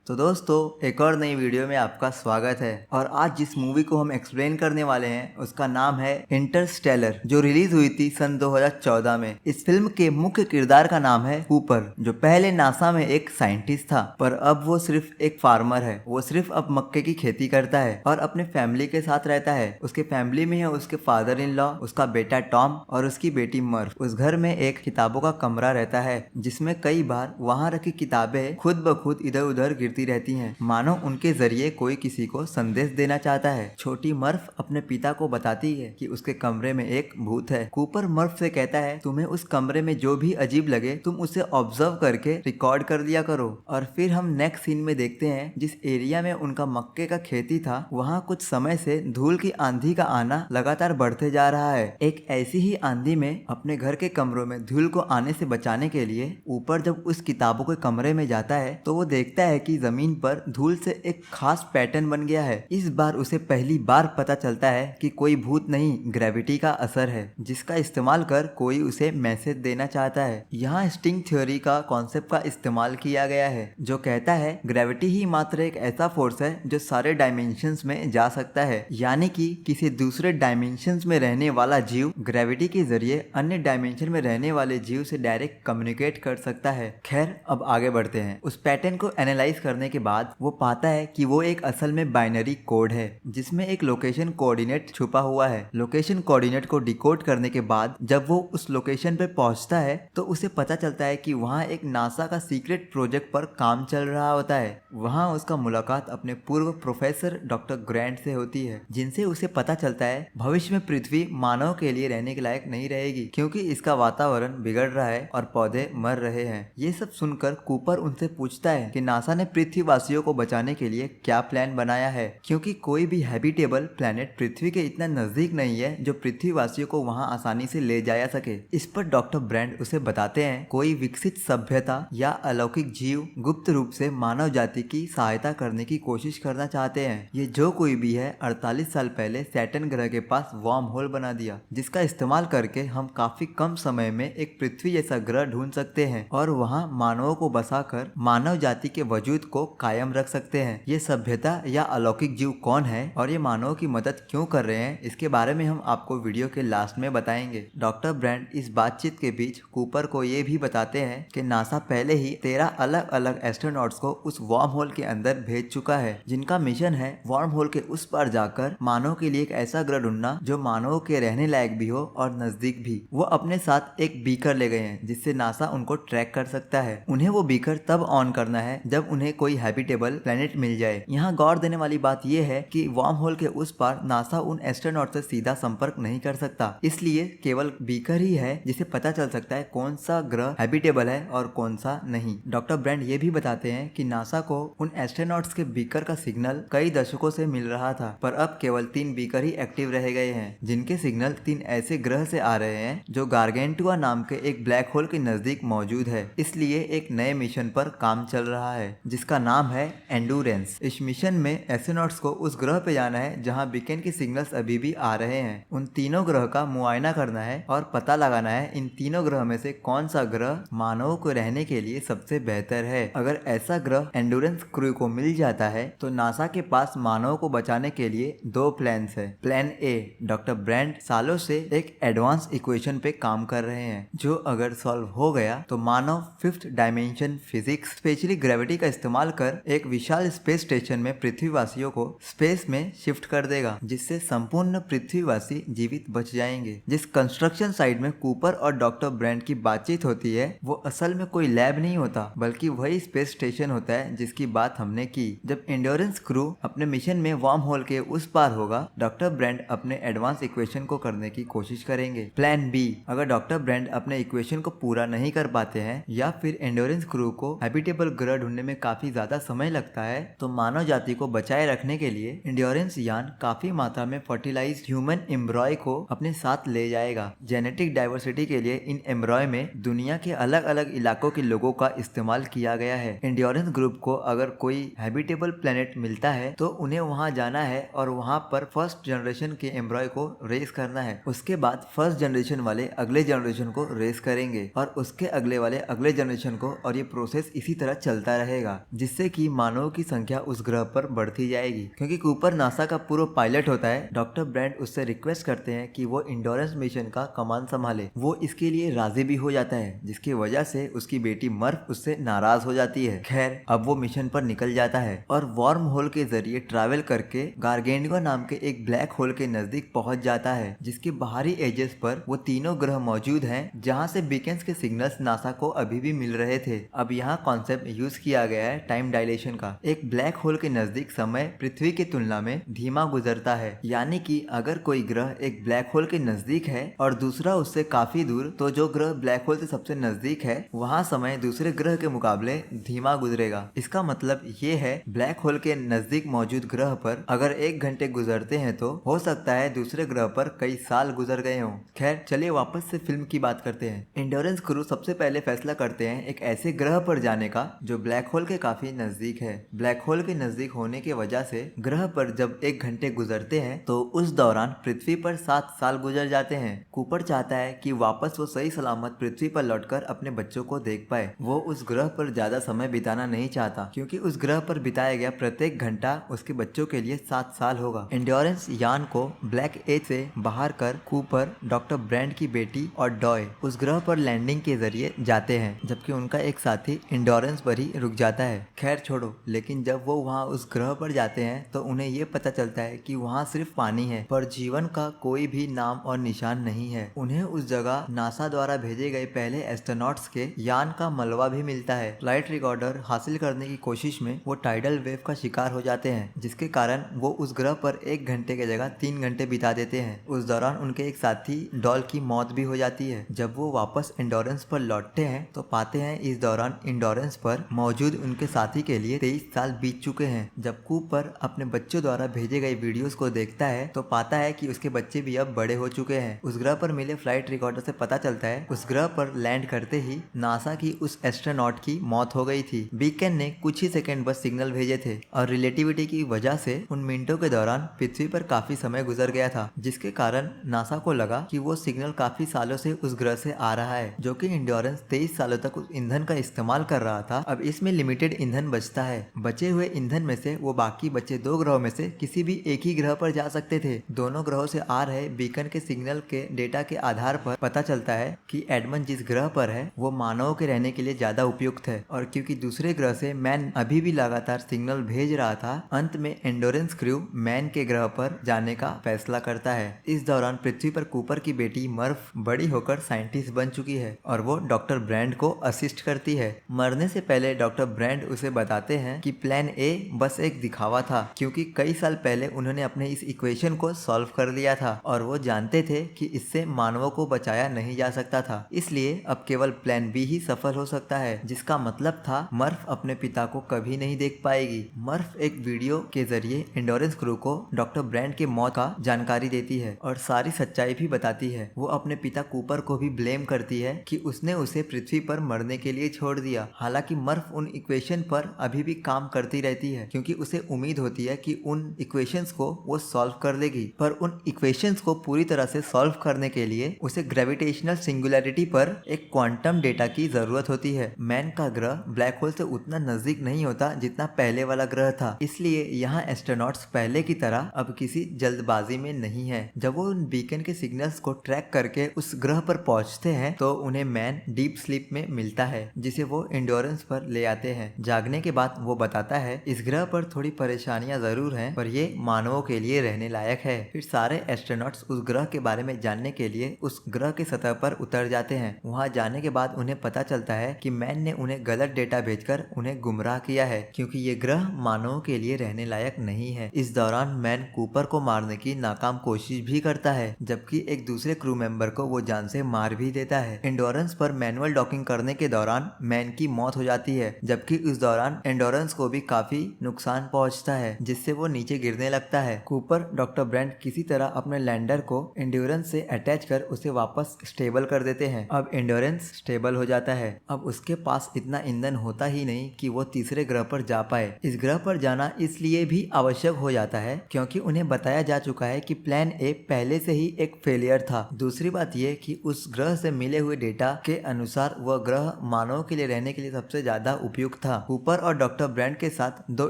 तो दोस्तों एक और नई वीडियो में आपका स्वागत है। और आज जिस मूवी को हम एक्सप्लेन करने वाले हैं उसका नाम है इंटरस्टेलर, जो रिलीज हुई थी सन 2014 में। इस फिल्म के मुख्य किरदार का नाम है कूपर, जो पहले नासा में एक साइंटिस्ट था, पर अब वो सिर्फ एक फार्मर है। वो सिर्फ अब मक्के की खेती करता है और अपने फैमिली के साथ रहता है। उसके फैमिली में है उसके फादर इन लॉ, उसका बेटा टॉम और उसकी बेटी मर्फ। उस घर में एक किताबों का कमरा रहता है जिसमें कई बार वहाँ रखी किताबें खुद ब खुद इधर उधर गिरती रहती हैं, मानो उनके जरिए कोई किसी को संदेश देना चाहता है। छोटी मर्फ अपने पिता को बताती है कि उसके कमरे में एक भूत है। कूपर मर्फ से कहता है, तुम्हें उस कमरे में जो भी अजीब लगे तुम उसे ऑब्जर्व करके रिकॉर्ड कर लिया करो। और फिर हम नेक्स्ट सीन में देखते हैं, जिस एरिया में उनका मक्के का खेती था वहाँ कुछ समय से धूल की आंधी का आना लगातार बढ़ते जा रहा है। एक ऐसी ही आंधी में अपने घर के कमरों में धूल को आने से बचाने के लिए ऊपर जब उस किताबों के कमरे में जाता है तो वो देखता है कि जमीन पर धूल से एक खास पैटर्न बन गया है। इस बार उसे पहली बार पता चलता है कि कोई भूत नहीं, ग्रेविटी का असर है, जिसका इस्तेमाल कर कोई उसे मैसेज देना चाहता है। यहाँ स्ट्रिंग थ्योरी का कॉन्सेप्ट का इस्तेमाल किया गया है, जो कहता है ग्रेविटी ही मात्र एक ऐसा फोर्स है जो सारे डायमेंशंस में जा सकता है। यानी कि किसी दूसरे डायमेंशंस में रहने वाला जीव ग्रेविटी के जरिए अन्य डायमेंशन में रहने वाले जीव से डायरेक्ट कम्युनिकेट कर सकता है। खैर, अब आगे बढ़ते हैं। उस पैटर्न को एनालाइज करने के बाद वो पाता है कि वो एक असल में बाइनरी कोड है, जिसमें एक लोकेशन कोऑर्डिनेट छुपा हुआ है। लोकेशन कोऑर्डिनेट को डिकोड करने के बाद जब वो उस लोकेशन पे पहुंचता है तो उसे पता चलता है कि वहाँ एक नासा का सीक्रेट प्रोजेक्ट पर काम चल रहा होता है। वहाँ उसका मुलाकात अपने पूर्व प्रोफेसर डॉक्टर ग्रैंट से होती है, जिनसे उसे पता चलता है भविष्य में पृथ्वी मानव के लिए रहने के लायक नहीं रहेगी, क्योंकि इसका वातावरण बिगड़ रहा है और पौधे मर रहे हैं। ये सब सुनकर कूपर उनसे पूछता है कि नासा ने पृथ्वीवासियों को बचाने के लिए क्या प्लान बनाया है, क्योंकि कोई भी हैबिटेबल प्लेनेट पृथ्वी के इतना नजदीक नहीं है जो पृथ्वीवासियों को वहां आसानी से ले जाया सके। इस पर डॉक्टर ब्रैंड उसे बताते हैं कोई विकसित सभ्यता या अलौकिक जीव गुप्त रूप से मानव जाति की सहायता करने की कोशिश करना चाहते हैं। ये जो कोई भी है 48 साल पहले सैटर्न ग्रह के पास वार्म होल बना दिया, जिसका इस्तेमाल करके हम काफी कम समय में एक पृथ्वी जैसा ग्रह ढूंढ सकते हैं और वहाँ मानवों को बसाकर मानव जाति के वजूद को कायम रख सकते हैं। ये सभ्यता या अलौकिक जीव कौन है और ये मानवों की मदद क्यों कर रहे हैं, इसके बारे में हम आपको वीडियो के लास्ट में बताएंगे। डॉक्टर ब्रैंड इस बातचीत के बीच कूपर को ये भी बताते हैं कि नासा पहले ही 13 अलग अलग एस्ट्रोनॉट्स को उस वार्म होल के अंदर भेज चुका है, जिनका मिशन है वार्म होल के उस पार जाकर मानव के लिए एक ऐसा ग्रह ढूंढना जो मानवों के रहने लायक भी हो और नजदीक भी। वो अपने साथ एक बीकर ले गए हैं, जिससे नासा उनको ट्रैक कर सकता है। उन्हें वो बीकर तब ऑन करना है जब उन्हें कोई हैबिटेबल प्लेनेट मिल जाए। यहाँ गौर देने वाली बात यह है कि वार्म होल के उस पार नासा उन एस्ट्रोनॉट से सीधा संपर्क नहीं कर सकता, इसलिए केवल बीकर ही है जिसे पता चल सकता है कौन सा ग्रह हैबिटेबल है और कौन सा नहीं। डॉक्टर ब्रैंड ये भी बताते हैं कि नासा को उन एस्ट्रोनॉट्स के बीकर का सिग्नल कई दशकों से मिल रहा था, पर अब केवल 3 बीकर ही एक्टिव रह गए हैं, जिनके सिग्नल 3 ऐसे ग्रह से आ रहे हैं जो गार्गेंटुआ नाम के एक ब्लैक होल के नजदीक मौजूद है। इसलिए एक नए मिशन पर काम चल रहा है जिसका नाम है एंडूरेंस। इस मिशन में एस्ट्रोनॉट्स को उस ग्रह पे जाना है जहां बीकन के सिग्नल्स अभी भी आ रहे हैं। उन तीनों ग्रह का मुआयना करना है और पता लगाना है इन तीनों ग्रह में से कौन सा ग्रह मानवों को रहने के लिए सबसे बेहतर है। अगर ऐसा ग्रह एंडूरेंस क्रू को मिल जाता है तो नासा के पास मानवों को बचाने के लिए 2 प्लान्स है। प्लान ए, डॉक्टर ब्रैंड सालों से एक एडवांस इक्वेशन पे काम कर रहे हैं, जो अगर सॉल्व हो गया तो मानव 5th dimension physics, specially gravity का इस्तेमाल कर एक विशाल स्पेस स्टेशन में पृथ्वीवासियों को स्पेस में शिफ्ट कर देगा, जिससे संपूर्ण पृथ्वीवासी जीवित बच जाएंगे। जिस कंस्ट्रक्शन साइट में कूपर और डॉक्टर ब्रैंड की बातचीत होती है वो असल में कोई लैब नहीं होता, बल्कि वही स्पेस स्टेशन होता है जिसकी बात हमने की। जब एंड्योरेंस क्रू अपने मिशन में वार्म होल के उस पार होगा, डॉक्टर ब्रैंड अपने एडवांस इक्वेशन को करने की कोशिश करेंगे। प्लान बी, अगर डॉक्टर ब्रैंड अपने इक्वेशन को पूरा नहीं कर पाते हैं या फिर एंड्योरेंस क्रू को हैबिटेबल ग्रह ढूंढने में काफी ज्यादा समय लगता है, तो मानव जाति को बचाए रखने के लिए एंड्योरेंस यान काफी मात्रा में फर्टिलाइज्ड ह्यूमन एम्ब्रॉय को अपने साथ ले जाएगा। जेनेटिक डाइवर्सिटी के लिए इन एम्ब्रॉय में दुनिया के अलग अलग इलाकों के लोगों का इस्तेमाल किया गया है। एंड्योरेंस ग्रुप को अगर कोई हैबिटेबल प्लेनेट मिलता है तो उन्हें वहां जाना है और वहां पर फर्स्ट जनरेशन के एम्ब्रॉय को रेस करना है। उसके बाद फर्स्ट जनरेशन वाले अगले जनरेशन को रेस करेंगे और उसके अगले वाले अगले जनरेशन को, और ये प्रोसेस इसी तरह चलता रहेगा। जिससे कि मानवों की संख्या उस ग्रह पर बढ़ती जाएगी। क्योंकि कूपर नासा का पूर्व पायलट होता है, डॉक्टर ब्रैंड उससे रिक्वेस्ट करते हैं कि वो इंडोरेंस मिशन का कमान संभाले। वो इसके लिए राजी भी हो जाता है, जिसकी वजह से उसकी बेटी मर्फ उससे नाराज हो जाती है। खैर, अब वो मिशन पर निकल जाता है और वार्म होल के जरिए ट्रैवल करके गार्गेंडिया नाम के एक ब्लैक होल के नजदीक पहुंच जाता है, जिसके बाहरी एजेस पर वो तीनों ग्रह मौजूद हैं, जहां से बीकन्स के सिग्नल्स नासा को अभी भी मिल रहे थे। अब यहाँ कॉन्सेप्ट यूज किया गया है टाइम डायलेशन का। एक ब्लैक होल के नजदीक समय पृथ्वी की तुलना में धीमा गुजरता है, यानी कि अगर कोई ग्रह एक ब्लैक होल के नजदीक है और दूसरा उससे काफी दूर, तो जो ग्रह ब्लैक होल से सबसे नजदीक है वहाँ समय दूसरे ग्रह के मुकाबले धीमा गुजरेगा। इसका मतलब ये है ब्लैक होल के नजदीक मौजूद ग्रह पर अगर 1 घंटे गुजरते हैं तो हो सकता है दूसरे ग्रह पर कई साल गुजर गए हों। खैर, चलिए वापस से फिल्म की बात करते हैं। एंडोरेंस क्रू सबसे पहले फैसला करते हैं एक ऐसे ग्रह पर जाने का जो ब्लैक होल के काफी नजदीक है। ब्लैक होल के नजदीक होने की वजह से ग्रह पर जब 1 घंटे गुजरते हैं तो उस दौरान पृथ्वी पर 7 साल गुजर जाते हैं। कूपर चाहता है कि वापस वो सही सलामत पृथ्वी पर लौटकर अपने बच्चों को देख पाए। वो उस ग्रह पर ज्यादा समय बिताना नहीं चाहता, क्योंकि उस ग्रह पर बिताया गया प्रत्येक घंटा उसके बच्चों के लिए 7 साल होगा। एंडोरेंस यान को ब्लैक एज से बाहर कर कूपर, डॉक्टर ब्रैंड की बेटी और डॉय उस ग्रह पर लैंडिंग के जरिए जाते हैं, जबकि उनका एक साथी एंडोरेंस पर ही रुक जाता है। खैर छोड़ो, लेकिन जब वो वहाँ उस ग्रह पर जाते हैं तो उन्हें ये पता चलता है कि वहाँ सिर्फ पानी है, पर जीवन का कोई भी नाम और निशान नहीं है। उन्हें उस जगह नासा द्वारा भेजे गए पहले एस्ट्रोनॉट्स के यान का मलबा भी मिलता है। फ्लाइट रिकॉर्डर हासिल करने की कोशिश में वो टाइडल वेव का शिकार हो जाते हैं, जिसके कारण वो उस ग्रह पर 1 घंटे की जगह 3 घंटे बिता देते हैं। उस दौरान उनके एक साथी डॉल की मौत भी हो जाती है। जब वो वापस एंडोरेंस पर लौटते हैं तो पाते हैं इस दौरान एंडोरेंस पर मौजूद उनके साथी के लिए 23 साल बीत चुके हैं। जब कूपर अपने बच्चों द्वारा भेजे गए वीडियोस को देखता है तो पाता है कि उसके बच्चे भी अब बड़े हो चुके हैं। उस ग्रह पर मिले फ्लाइट रिकॉर्डर से पता चलता है उस ग्रह पर लैंड करते ही नासा की उस एस्ट्रोनॉट की मौत हो गई थी। बीकन ने कुछ ही सेकंड बस सिग्नल भेजे थे और रिलेटिविटी की वजह से उन मिनटों के दौरान पृथ्वी पर काफी समय गुजर गया था, जिसके कारण नासा को लगा कि वो सिग्नल काफी सालों से उस ग्रह से आ रहा है। जो कि एंडोरेंस 23 सालों तक उस ईंधन का इस्तेमाल कर रहा था, अब इसमें लिमिटेड ईंधन बचता है। बचे हुए ईंधन में से वो बाकी बचे 2 ग्रहों में से किसी भी एक ही ग्रह पर जा सकते थे। दोनों ग्रहों से आ रहे बीकन के सिग्नल के डेटा के आधार पर पता चलता है कि एडमंड जिस ग्रह पर है वो मानवों के रहने के लिए ज्यादा उपयुक्त है। और क्योंकि दूसरे ग्रह से मैन अभी भी लगातार सिग्नल भेज रहा था, अंत में एंडोरेंस क्रू मैन के ग्रह पर जाने का फैसला करता है। इस दौरान पृथ्वी पर कूपर की बेटी मर्फ बड़ी होकर साइंटिस्ट बन चुकी है और वो डॉक्टर ब्रैंड को असिस्ट करती है। मरने से पहले डॉक्टर ब्रैंड उसे बताते हैं कि प्लान ए बस एक दिखावा था, क्योंकि कई साल पहले उन्होंने अपने इस इक्वेशन को सॉल्व कर लिया था और वो जानते थे कि इससे मानवों को बचाया नहीं जा सकता था। इसलिए अब केवल प्लान बी ही सफल हो सकता है, जिसका मतलब था मर्फ अपने पिता को कभी नहीं देख पाएगी। मर्फ एक वीडियो के जरिए एंडोरेंस क्रू को डॉक्टर ब्रैंड के मौत का जानकारी देती है और सारी सच्चाई भी बताती है। वो अपने पिता कूपर को भी ब्लेम करती है कि उसने उसे पृथ्वी पर मरने के लिए छोड़ दिया। हालांकि मर्फ उन इक्वेशन पर अभी भी काम करती रहती है, क्योंकि उसे उम्मीद होती है कि उन इक्वेशंस को वो सॉल्व कर लेगी। पर उन इक्वेशंस को पूरी तरह से सॉल्व करने के लिए उसे ग्रेविटेशनल सिंगुलैरिटी पर एक क्वांटम डेटा की जरूरत होती है। मैन का ग्रह ब्लैक होल से उतना नजदीक नहीं होता जितना पहले वाला ग्रह था, इसलिए यहाँ एस्ट्रोनॉट्स पहले की तरह अब किसी जल्दबाजी में नहीं है। जब वो उन बीकन के सिग्नल्स को ट्रैक करके उस ग्रह पर पहुंचते हैं तो उन्हें मैन डीप स्लीप में मिलता है, जिसे वो एंडोरेंस पर ले आते हैं। जागने के बाद वो बताता है इस ग्रह पर थोड़ी परेशानियां जरूर हैं, पर ये मानवों के लिए रहने लायक है। फिर सारे एस्ट्रोनॉट्स उस ग्रह के बारे में जानने के लिए उस ग्रह की सतह पर उतर जाते हैं। वहाँ जाने के बाद उन्हें पता चलता है कि मैन ने उन्हें गलत डेटा भेजकर उन्हें गुमराह किया है, क्योंकि ये ग्रह मानवों के लिए रहने लायक नहीं है। इस दौरान मैन कूपर को मारने की नाकाम कोशिश भी करता है, जबकि एक दूसरे क्रू मेंबर को वो जान से मार भी देता है। एंडोरेंस पर मैनुअल डॉकिंग करने के दौरान मैन की मौत हो जाती है, जबकि इस दौरान एंडोरेंस को भी काफी नुकसान पहुंचता है, जिससे वो नीचे गिरने लगता है। कूपर डॉक्टर ब्रैंड किसी तरह अपने लैंडर को एंडोरेंस से अटैच कर उसे वापस स्टेबल कर देते हैं। अब एंडोरेंस स्टेबल हो जाता है। अब उसके पास इतना ईंधन होता ही नहीं कि वो तीसरे ग्रह पर जा पाए। इस ग्रह पर जाना इसलिए भी आवश्यक हो जाता है क्योंकि उन्हें बताया जा चुका है कि प्लान ए पहले से ही एक फेलियर था। दूसरी बात यह कि उस ग्रह से मिले हुए डेटा के अनुसार वह ग्रह मानवों के लिए रहने के लिए सबसे ज्यादा उपयुक्त था। कूपर और डॉक्टर ब्रेंट के साथ दो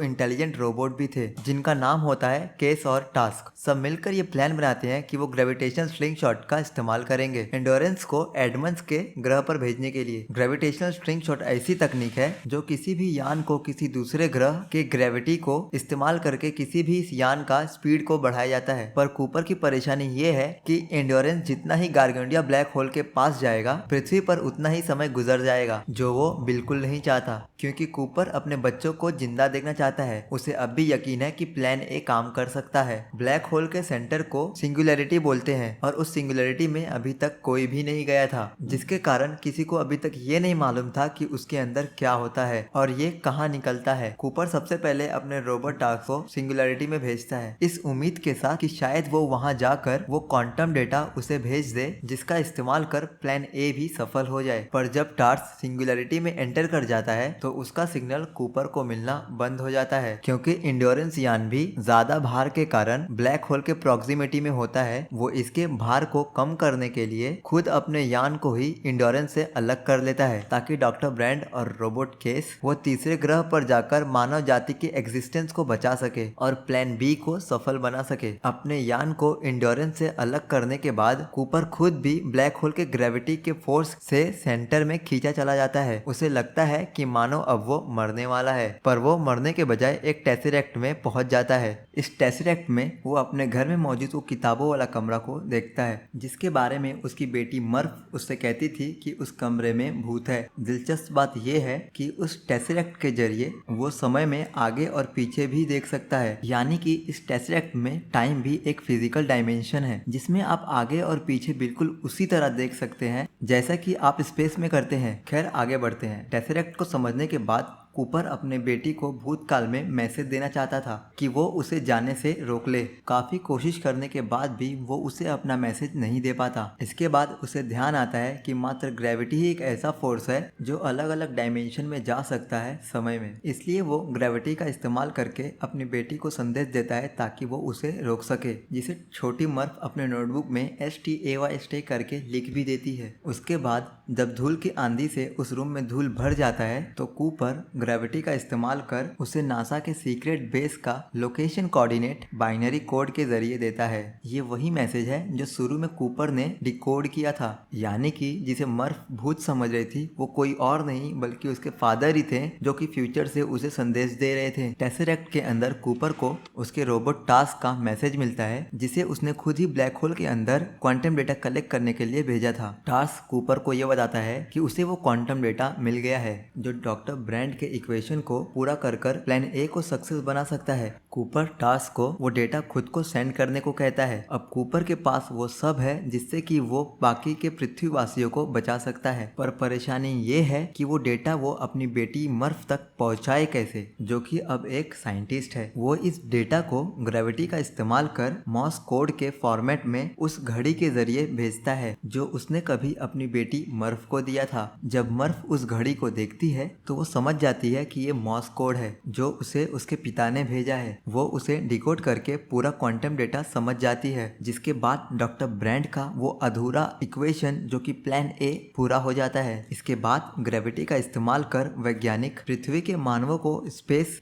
इंटेलिजेंट रोबोट भी थे जिनका नाम होता है केस और टास्क। सब मिलकर ये प्लान बनाते हैं कि वो ग्रेविटेशनल स्लिंग शॉट का इस्तेमाल करेंगे एंडोरेंस को एडमंड्स के ग्रह पर भेजने के लिए। ग्रेविटेशनल स्लिंग शॉट ऐसी तकनीक है जो किसी भी यान को किसी दूसरे ग्रह के ग्रेविटी को इस्तेमाल करके किसी भी यान का स्पीड को बढ़ाया जाता है। पर कूपर की परेशानी ये है कि एंडोरेंस जितना ही गार्गेंडिया ब्लैक होल के पास जाएगा पृथ्वी पर उतना ही समय गुजर जाएगा, जो वो बिल्कुल नहीं चाहता, क्योंकि कूपर अपने बच्चों को जिंदा देखना चाहता है। उसे अब भी यकीन है कि प्लान ए काम कर सकता है। ब्लैक होल के सेंटर को सिंगुलैरिटी बोलते हैं और उस सिंगुलैरिटी में अभी तक कोई भी नहीं गया था, जिसके कारण किसी को अभी तक ये नहीं मालूम था कि उसके अंदर क्या होता है और ये कहाँ निकलता है। कूपर सबसे पहले अपने रोबोट टास्क को सिंगुलैरिटी में भेजता है, इस उम्मीद के साथ कि शायद वो वहां जाकर वो क्वांटम डेटा उसे भेज दे जिसका इस्तेमाल कर प्लान ए भी सफल हो जाए। पर जब टार्स सिंगुलैरिटी में एंटर कर जाता है तो उसका सिग्नल कूपर को मिलना बंद हो जाता है, क्योंकि एंडोरेंस यान भी ज्यादा भार के कारण ब्लैक होल के प्रॉक्सिमिटी में होता है। वो इसके भार को कम करने के लिए खुद अपने यान को ही एंडोरेंस से अलग कर लेता है ताकि डॉक्टर ब्रेंट और रोबोट केस वो तीसरे ग्रह पर जाकर मानव जाति के एग्जिस्टेंस को बचा सके और प्लान बी को सफल बना सके। अपने यान को एंडोरेंस से अलग करने के बाद कूपर खुद भी ब्लैक होल के ग्रेविटी के फोर्स से सेंटर में खींचा चला जाता है। उसे लगता है कि मानो अब वो मरने वाला है, पर वो मरने के बजाय एक टेसरेक्ट में पहुंच जाता है। इस टेसरेक्ट में वो अपने घर में मौजूद वो किताबों वाला कमरा को देखता है जिसके बारे में उसकी बेटी मर्फ उससे कहती थी कि उस कमरे में भूत है। दिलचस्प बात यह है कि उस टेसरेक्ट के जरिए वो समय में आगे और पीछे भी देख सकता है, यानी कि इस टेसरेक्ट में टाइम भी एक फिजिकल डायमेंशन है जिसमें आप आगे और पीछे बिल्कुल उसी तरह देख सकते हैं जैसा कि आप स्पेस में करते हैं। खैर आगे बढ़ते हैं। टेसरेक्ट को समझने के बाद कूपर अपने बेटी को भूतकाल में मैसेज देना चाहता था कि वो उसे जाने से रोक ले। काफी कोशिश करने के बाद भी वो उसे अपना मैसेज नहीं दे पाता। इसके बाद उसे ध्यान आता है कि मात्र ग्रेविटी ही एक ऐसा फोर्स है जो अलग अलग डायमेंशन में जा सकता है समय में। इसलिए वो ग्रेविटी का इस्तेमाल करके अपनी बेटी को संदेश देता है ताकि वो उसे रोक सके, जिसे छोटी मर्फ अपने नोटबुक में STAY स्टे करके लिख भी देती है। उसके बाद जब धूल की आंधी से उस रूम में धूल भर जाता है तो कूपर ग्रेविटी का इस्तेमाल कर उसे नासा के सीक्रेट बेस का लोकेशन कोऑर्डिनेट बाइनरी कोड के जरिए देता है। ये वही मैसेज है जो शुरू में कूपर ने डिकोड किया था, यानी कि जिसे मर्फ भूत समझ रही थी वो कोई और नहीं बल्कि उसके फादर ही थे जो कि फ्यूचर से उसे संदेश दे रहे थे। टेसरेक्ट के अंदर कूपर को उसके रोबोट टास्क का मैसेज मिलता है जिसे उसने खुद ही ब्लैक होल के अंदर क्वांटम डेटा कलेक्ट करने के लिए भेजा था। टास्क कूपर को यह बताता है कि उसे वो क्वांटम डेटा मिल गया है जो डॉक्टर ब्रेंट के इक्वेशन को पूरा कर प्लान ए को सक्सेस बना सकता है। कूपर टास्क को वो डेटा खुद को सेंड करने को कहता है। अब कूपर के पास वो सब है जिससे कि वो बाकी के पृथ्वीवासियों को बचा सकता है, पर परेशानी ये है कि वो डेटा वो अपनी बेटी मर्फ तक पहुंचाए कैसे, जो कि अब एक साइंटिस्ट है। वो इस डेटा को ग्रेविटी का इस्तेमाल कर मॉर्स कोड के फॉर्मेट में उस घड़ी के जरिए भेजता है जो उसने कभी अपनी बेटी मर्फ को दिया था। जब मर्फ उस घड़ी को देखती है तो वो समझ जाती है कि ये मॉर्स कोड है जो उसे उसके पिता ने भेजा है। वो उसे डिकोड करके पूरा क्वांटम डेटा समझ जाती है, जिसके बाद डॉक्टर ब्रेंट का वो अधूरा इक्वेशन जो कि प्लान ए पूरा हो जाता है। इसके बाद ग्रेविटी का इस्तेमाल कर वैज्ञानिक पृथ्वी के मानवों को स्पेस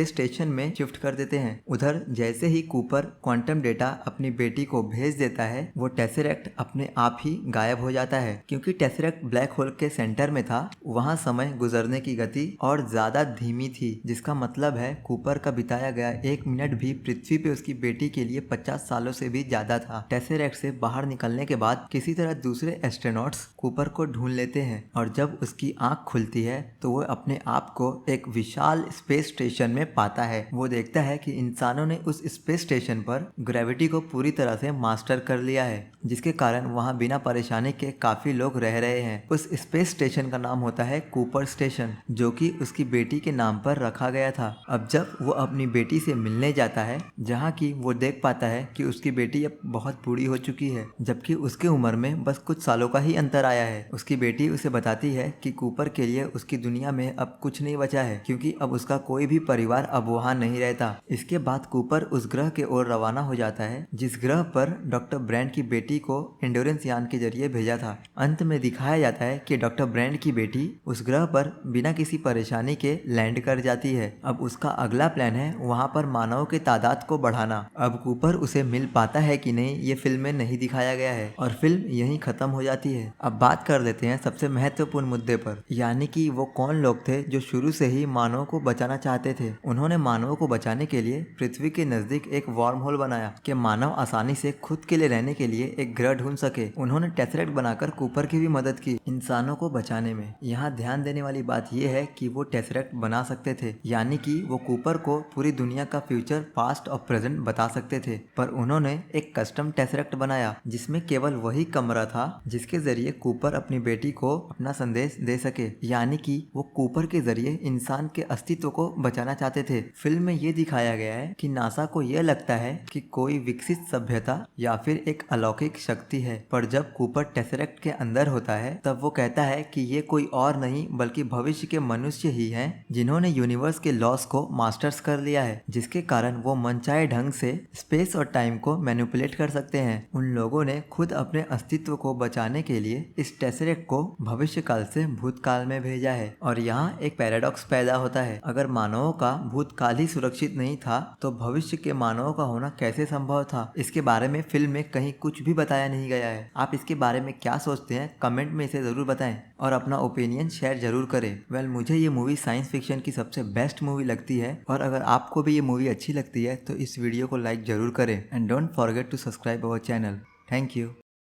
स्टेशन में शिफ्ट कर देते हैं। उधर जैसे ही कूपर क्वांटम डेटा अपनी बेटी को भेज देता है वो टेसरेक्ट अपने आप ही गायब हो जाता है। क्योंकि टेसरेक्ट ब्लैक होल के सेंटर में था, वहाँ समय गुजरने की गति और ज्यादा धीमी थी, जिसका मतलब है कूपर का बिताया गया 1 मिनट भी पृथ्वी पे उसकी बेटी के लिए 50 सालों से भी ज्यादा था। टेसरेक्ट से बाहर निकलने के बाद किसी तरह दूसरे एस्ट्रोनॉट्स कूपर को ढूंढ लेते हैं और जब उसकी आंख खुलती है तो वो अपने आप को एक विशाल स्पेस स्टेशन में पाता है। वो देखता है कि इंसानों ने उस स्पेस स्टेशन पर ग्रेविटी को पूरी तरह से मास्टर कर लिया है, जिसके कारण वहाँ बिना परेशानी के काफी लोग रह रहे हैं। उस स्पेस स्टेशन का नाम होता है कूपर स्टेशन, जो कि उसकी बेटी के नाम पर रखा गया था। अब जब वो अपनी बेटी से मिलने जाता है, जहाँ की वो देख पाता है कि उसकी बेटी अब बहुत बूढ़ी हो चुकी है, जबकि उसके उम्र में बस कुछ सालों का ही अंतर आया है। उसकी बेटी उसे बताती है कि कूपर के लिए उसकी दुनिया में अब कुछ नहीं बचा है, क्योंकि अब उसका कोई भी परिवार अब वहाँ नहीं रहता। इसके बाद कूपर उस ग्रह के ओर रवाना हो जाता है जिस ग्रह पर डॉक्टर ब्रैंड की बेटी को एंडोरेंस यान के जरिए भेजा था। अंत में दिखाया जाता है कि डॉक्टर ब्रैंड की बेटी उस ग्रह पर बिना किसी परेशानी के लैंड कर जाती है। अब उसका अगला प्लान है वहाँ पर मानवों की तादाद को बढ़ाना। अब कूपर उसे मिल पाता है कि नहीं, ये फिल्म में नहीं दिखाया गया है और फिल्म यहीं खत्म हो जाती है। अब बात कर लेते हैं सबसे महत्वपूर्ण मुद्दे पर, यानी कि वो कौन लोग थे जो शुरू से ही मानवों को बचाना चाहते थे। उन्होंने मानवों को बचाने के लिए पृथ्वी के नजदीक एक वार्म होल बनाया कि मानव आसानी से खुद के लिए रहने के लिए एक ग्रह ढूंढ सके। उन्होंने टेसरेक्ट बनाकर कूपर की भी मदद की इंसानों को बचाने में। यहाँ ध्यान देने वाली बात यह है कि वो टेसरेक्ट बना सकते थे, यानी कि वो कूपर को पूरी दुनिया का फ्यूचर, पास्ट और प्रेजेंट बता सकते थे। पर उन्होंने एक कस्टम टेसरेक्ट बनाया जिसमें केवल वही कमरा था जिसके जरिए कूपर अपनी बेटी को अपना संदेश दे सके, यानी कि वो कूपर के जरिए इंसान के अस्तित्व को बचाना चाहते थे। फिल्म में ये दिखाया गया है कि नासा को यह लगता है कि कोई विकसित सभ्यता या फिर एक अलौकिक शक्ति है, पर जब कूपर टेसरेक्ट के अंदर होता है तब वो कहता है कि ये कोई और नहीं बल्कि भविष्य के मनुष्य ही हैं जिन्होंने यूनिवर्स के लॉस को मास्टर्स कर लिया है, जिसके कारण वो मनचाहे ढंग से स्पेस और टाइम को मैनिपुलेट कर सकते हैं। उन लोगों ने खुद अपने अस्तित्व को बचाने के लिए इस टेसरेक्ट को भविष्य काल से भूतकाल में भेजा है। और यहाँ एक पैराडॉक्स पैदा होता है, अगर मानवों का भूतकाल ही सुरक्षित नहीं था तो भविष्य के मानवों का होना कैसे संभव था। इसके बारे में फिल्म में कहीं कुछ भी बताया नहीं गया है। आप इसके बारे में क्या सोचते हैं, कमेंट में इसे जरूर बताएं और अपना ओपिनियन शेयर जरूर करें। वेल, मुझे ये मूवी साइंस फिक्शन की सबसे बेस्ट मूवी लगती है और अगर आपको भी ये मूवी अच्छी लगती है तो इस वीडियो को लाइक जरूर करें and don't forget to subscribe our channel. Thank you.